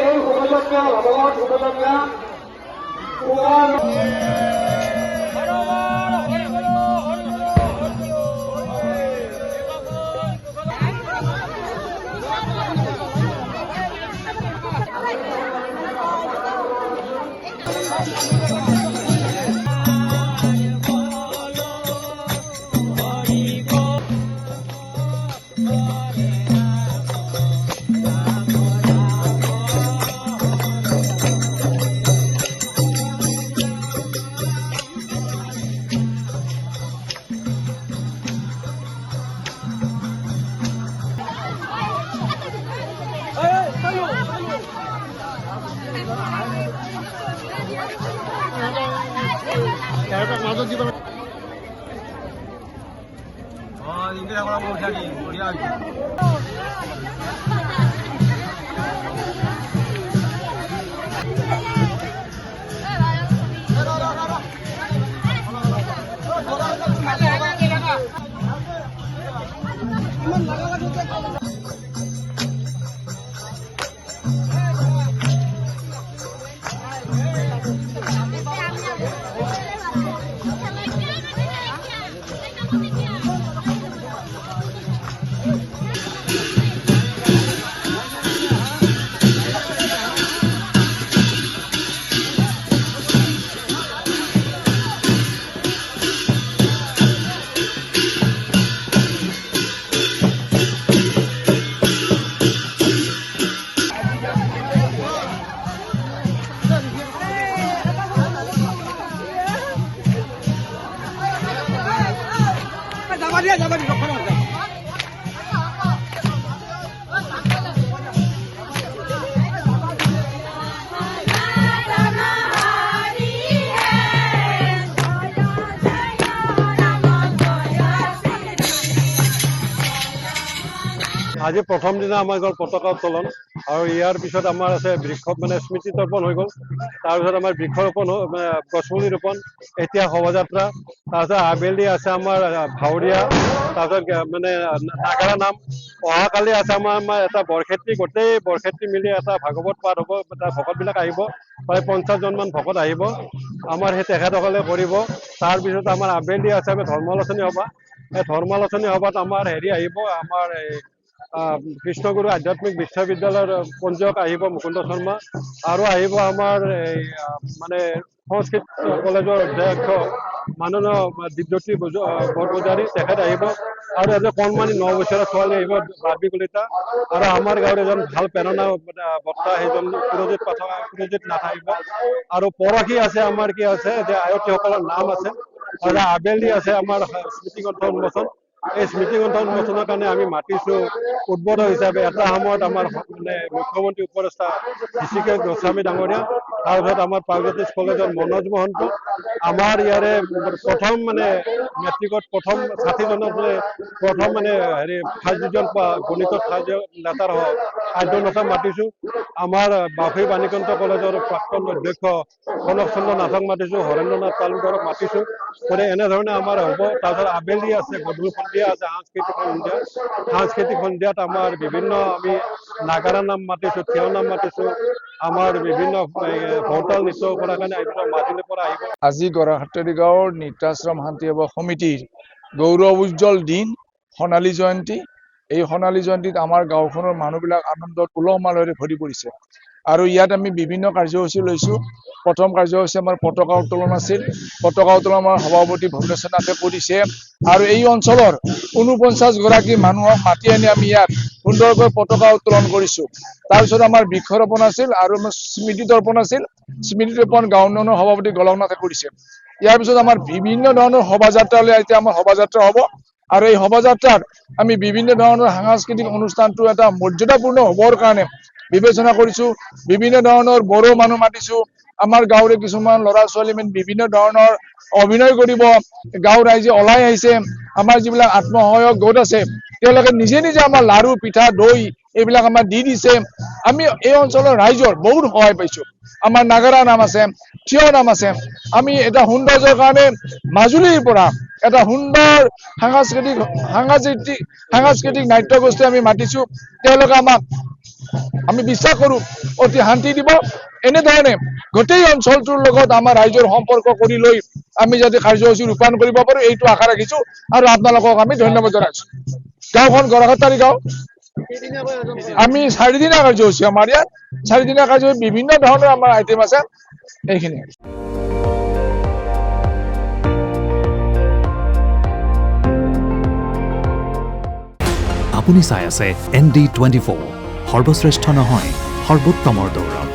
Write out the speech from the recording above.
এই শোভাযাত্ৰা ভগবান শোভাযাত্ৰা इंदिरा को उठा दी बढ़िया আজি প্ৰথম দিনা আমাৰ গ'ল পতাকা উত্তোলন আৰু ইয়াৰ পিছত আমাৰ আছে বৃক্ষ মানে স্মৃতি তৰ্পণ হৈ গ'ল। তাৰপিছত আমাৰ বৃক্ষৰোপণ গছপুলি ৰোপণ, এতিয়া শোভাযাত্ৰা, তাৰপিছত আবেলি আছে আমাৰ ভাৱৰীয়া, তাৰপিছত মানে নাগাৰা নাম, অহাকালি আছে আমাৰ এটা বৰক্ষেত্ৰী, গোটেই বৰক্ষেত্ৰী মিলি এটা ভাগৱত পাঠ হ'ব, ভকতবিলাক আহিব, প্ৰায় 50জনমান ভকত আহিব, আমাৰ সেই তেখেতসকলে কৰিব। তাৰপিছত আমাৰ আবেলি আছে আমাৰ ধৰ্মালোচনী সভা, এই ধৰ্মালোচনী সভাত আমাৰ আহিব, আমাৰ কৃষ্ণগুৰু আধ্যাত্মিক বিশ্ববিদ্যালয়ৰ পঞ্জীয়ক আহিব মুকুন্দ শৰ্মা, আৰু আহিব আমাৰ মানে সংস্কৃত কলেজৰ অধ্যক্ষ মাননীয় দিব্যজ্যোতি বৰপূজাৰী, তেখেত আহিব, আৰু এজন কণমানি 9 বছৰীয়া ছোৱালী আহিব বাৰ্বী কলিতা, আৰু আমাৰ গাঁৱৰ এজন ভাল প্ৰেৰণা বক্তা সেইজন সুৰজিত নাথ আহিব। আৰু পৰহি আছে আমাৰ কি আছে যে আয়তীসকলৰ নাম আছে, আৰু আবেলি আছে আমাৰ স্মৃতিগ্ৰন্থ উন্মোচন। এই স্মৃতিগ্ৰন্থ উন্মোচনৰ কাৰণে আমি মাতিছো উদ্বোধক হিচাপে এটা সময়ত আমাৰ মানে মুখ্যমন্ত্ৰী উপদেষ্টা ঋষিকেশ গোস্বামী ডাঙৰীয়া, তাৰপিছত আমাৰ প্ৰাগজ্যোতিষ কলেজৰ মনোজ মহন্ত, আমাৰ ইয়াৰে প্ৰথম মানে মেট্ৰিকত প্ৰথম 60জনৰ প্ৰথম মানে ফাৰ্ষ্ট ডিভিজন গণিতত লেটাৰ আদ্যনাথক মাতিছো, আমাৰ বাফি বাণীকান্ত কলেজৰ প্ৰাক্তন অধ্যক্ষ কনক চন্দ্ৰ নাথক মাতিছো, হৰেন্দ্ৰ নাথ তালুকদাৰক মাতিছো। গতিকে এনেধৰণে আমাৰ হ'ব। তাৰপিছত আবেলি আছে, গধূলি সন্ধিয়া আছে সাংস্কৃতিক সন্ধিয়াত আমাৰ বিভিন্ন আমি নাগাৰা নাম মাতিছো, থিয় নাম মাতিছো, আমাৰ বিভিন্ন ভৰতাল নৃত্য কৰাৰ কাৰণে মাজুলীৰ পৰা আহিব। আজি গড়াখাটৰি গাঁৱৰ নিত্যাশ্ৰম শান্তি সেৱা সমিতিৰ গৌৰৱ উজ্জ্বল দিন সোণালী জয়ন্তী। এই সোণালী জয়ন্তীত আমাৰ গাঁওখনৰ মানুহবিলাক আনন্দত উলহ মালহেৰে ভৰি পৰিছে, আৰু ইয়াত আমি বিভিন্ন কাৰ্যসূচী লৈছো। প্ৰথম কাৰ্যসূচী আমাৰ পতাকা উত্তোলন আছিল। পতাকা উত্তোলন আমাৰ সভাপতি ভুৱনেশ্বৰ নাথে কৰিছে, আৰু এই অঞ্চলৰ 49গৰাকী মানুহক মাতি আনি আমি ইয়াত সুন্দৰকৈ পতাকা উত্তোলন কৰিছো। তাৰপিছত আমাৰ বৃক্ষৰোপণ আছিল, আৰু স্মৃতি তৰ্পণ আছিল। স্মৃতি তৰ্পণ গাঁও উন্নয়নৰ সভাপতি গোলকনাথে কৰিছে। ইয়াৰ পিছত আমাৰ বিভিন্ন ধৰণৰ শোভাযাত্ৰালৈ এতিয়া আমাৰ শোভাযাত্ৰা হ'ব, আৰু এই শোভাযাত্ৰাত আমি বিভিন্ন ধৰণৰ সাংস্কৃতিক অনুষ্ঠানটো এটা মৰ্যাদাপূৰ্ণ হ'বৰ কাৰণে বিবেচনা কৰিছো। বিভিন্ন ধৰণৰ বড়ো মানুহ মাতিছো, আমাৰ গাঁৱৰে কিছুমান ল'ৰা ছোৱালী বিভিন্ন ধৰণৰ অভিনয় কৰিব। গাঁৱৰ ৰাইজে ওলাই আহিছে, আমাৰ যিবিলাক আত্মসহায়ক গোট আছে তেওঁলোকে নিজে নিজে আমাৰ লাৰু পিঠা দৈ এইবিলাক আমাৰ দি দিছে। আমি এই অঞ্চলৰ ৰাইজৰ বহুত সহায় পাইছো। আমাৰ নাগাৰা নাম আছে, থিয় নাম আছে। আমি এটা সৌন্দৰ্যৰ কাৰণে মাজুলীৰ পৰা এটা সুন্দৰ সাংস্কৃতিক নাট্যগোষ্ঠী আমি মাতিছো। তেওঁলোকে আমাক আমি বিশ্বাস কৰোঁ অতি শান্তি দিব। এনেধৰণে গোটেই অঞ্চলটোৰ লগত আমাৰ ৰাইজৰ সম্পৰ্ক কৰি লৈ আমি যাতে কাৰ্যসূচী ৰূপায়ণ কৰিব পাৰোঁ এইটো আশা ৰাখিছোঁ আৰু আপোনালোকক আমি ধন্যবাদ জনাইছোঁ। গাঁওখন গৰাখতাৰি গাঁও। আমি 4 দিনীয়া কাৰ্যসূচী আমাৰ ইয়াত 4 দিনীয়া কাৰ্যসূচী বিভিন্ন ধৰণৰ আমাৰ আইটেম আছে এইখিনি। আপুনি চাই আছে ND24 সৰ্বশ্ৰেষ্ঠ নহয় সৰ্বোত্তমৰ দৌৰত।